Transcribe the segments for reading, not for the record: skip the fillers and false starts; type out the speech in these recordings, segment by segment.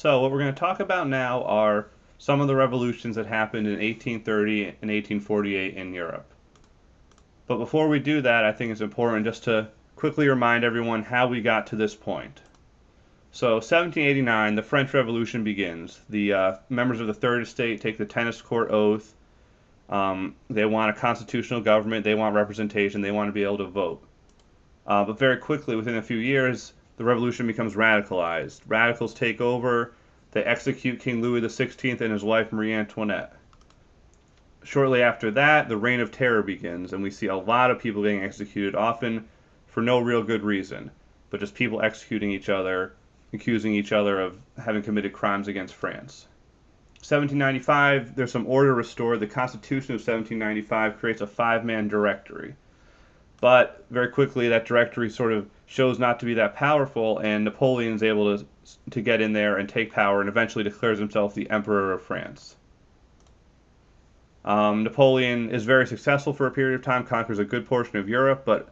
So what we're going to talk about now are some of the revolutions that happened in 1830 and 1848 in Europe. But before we do that, I think it's important just to quickly remind everyone how we got to this point. So 1789, the French Revolution begins. The members of the Third Estate take the tennis court oath. They want a constitutional government. They want representation. They want to be able to vote. But very quickly, within a few years, the revolution becomes radicalized. Radicals take over. They execute King Louis XVI and his wife Marie Antoinette. Shortly after that, the Reign of Terror begins, and we see a lot of people getting executed, often for no real good reason, but just people executing each other, accusing each other of having committed crimes against France. 1795, there's some order restored. The Constitution of 1795 creates a five-man directory. But very quickly, that directory sort of shows not to be that powerful, and Napoleon is able to get in there and take power and eventually declares himself the Emperor of France. Napoleon is very successful for a period of time, conquers a good portion of Europe, but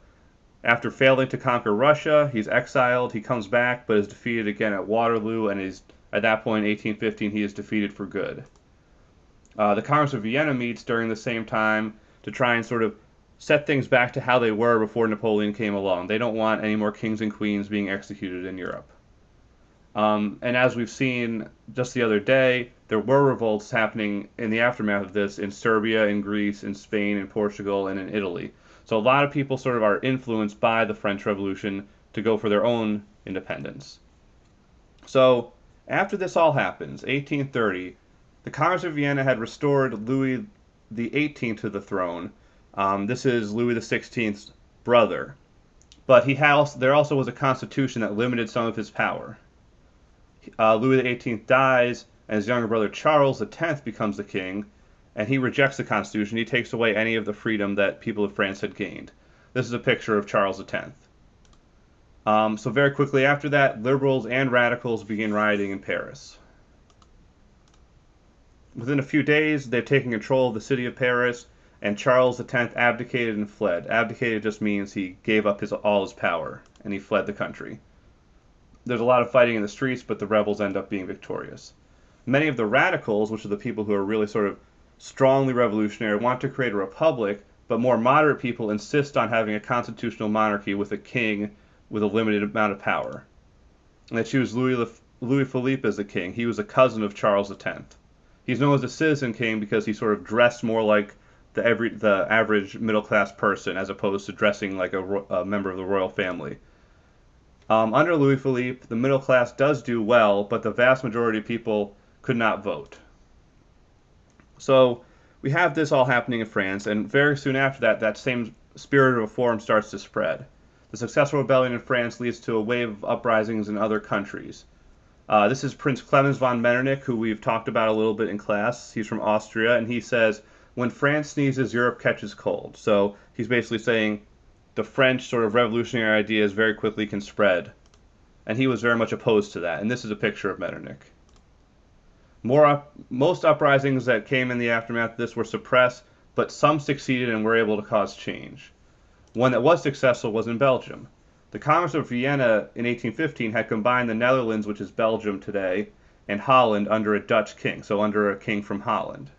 after failing to conquer Russia, he's exiled. He comes back, but is defeated again at Waterloo, and is at that point, in 1815, he is defeated for good. The Congress of Vienna meets during the same time to try and sort of set things back to how they were before Napoleon came along. They don't want any more kings and queens being executed in Europe. And as we've seen just the other day, there were revolts happening in the aftermath of this in Serbia, in Greece, in Spain, in Portugal, and in Italy. So a lot of people sort of are influenced by the French Revolution to go for their own independence. So after this all happens, 1830, the Congress of Vienna had restored Louis XVIII to the throne. This is Louis XVI's brother. But there also was a constitution that limited some of his power. Louis XVIII dies, and his younger brother Charles X becomes the king, and he rejects the constitution. He takes away any of the freedom that people of France had gained. This is a picture of Charles X. So very quickly after that, liberals and radicals begin rioting in Paris. Within a few days, they've taken control of the city of Paris, and Charles X abdicated and fled. Abdicated just means he gave up all his power, and he fled the country. There's a lot of fighting in the streets, but the rebels end up being victorious. Many of the radicals, which are the people who are really sort of strongly revolutionary, want to create a republic, but more moderate people insist on having a constitutional monarchy with a king with a limited amount of power. And they choose Louis Philippe as the king. He was a cousin of Charles X. He's known as the citizen king because he sort of dressed more like the average middle-class person as opposed to dressing like a member of the royal family. Under Louis Philippe, the middle class does do well, but the vast majority of people could not vote. So we have this all happening in France, and very soon after that, that same spirit of reform starts to spread. The successful rebellion in France leads to a wave of uprisings in other countries. This is Prince Clemens von Metternich, who we've talked about a little bit in class. He's from Austria, and he says, when France sneezes, Europe catches cold. So he's basically saying the French sort of revolutionary ideas very quickly can spread. And he was very much opposed to that. And this is a picture of Metternich. Most uprisings that came in the aftermath of this were suppressed, but some succeeded and were able to cause change. One that was successful was in Belgium. The Congress of Vienna in 1815 had combined the Netherlands, which is Belgium today, and Holland under a Dutch king, so under a king from Holland.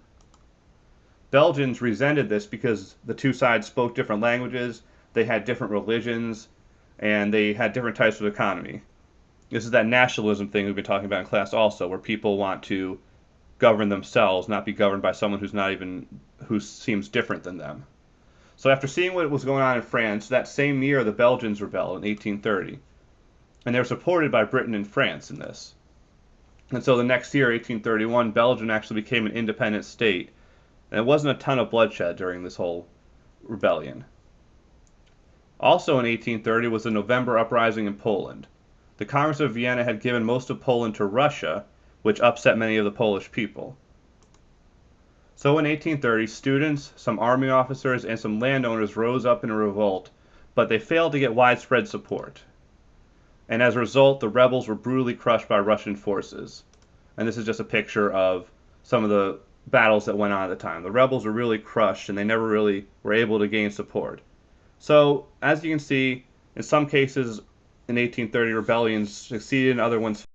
Belgians resented this because the two sides spoke different languages, they had different religions, and they had different types of economy. This is that nationalism thing we've been talking about in class also, where people want to govern themselves, not be governed by someone who seems different than them. So after seeing what was going on in France, that same year the Belgians rebelled in 1830. And they were supported by Britain and France in this. And so the next year, 1831, Belgium actually became an independent state. And there wasn't a ton of bloodshed during this whole rebellion. Also in 1830 was the November Uprising in Poland. The Congress of Vienna had given most of Poland to Russia, which upset many of the Polish people. So in 1830, students, some army officers, and some landowners rose up in a revolt, but they failed to get widespread support. And as a result, the rebels were brutally crushed by Russian forces. And this is just a picture of some of the battles that went on at the time. The rebels were really crushed, and they never really were able to gain support. So, as you can see, in some cases in 1830, rebellions succeeded, in other ones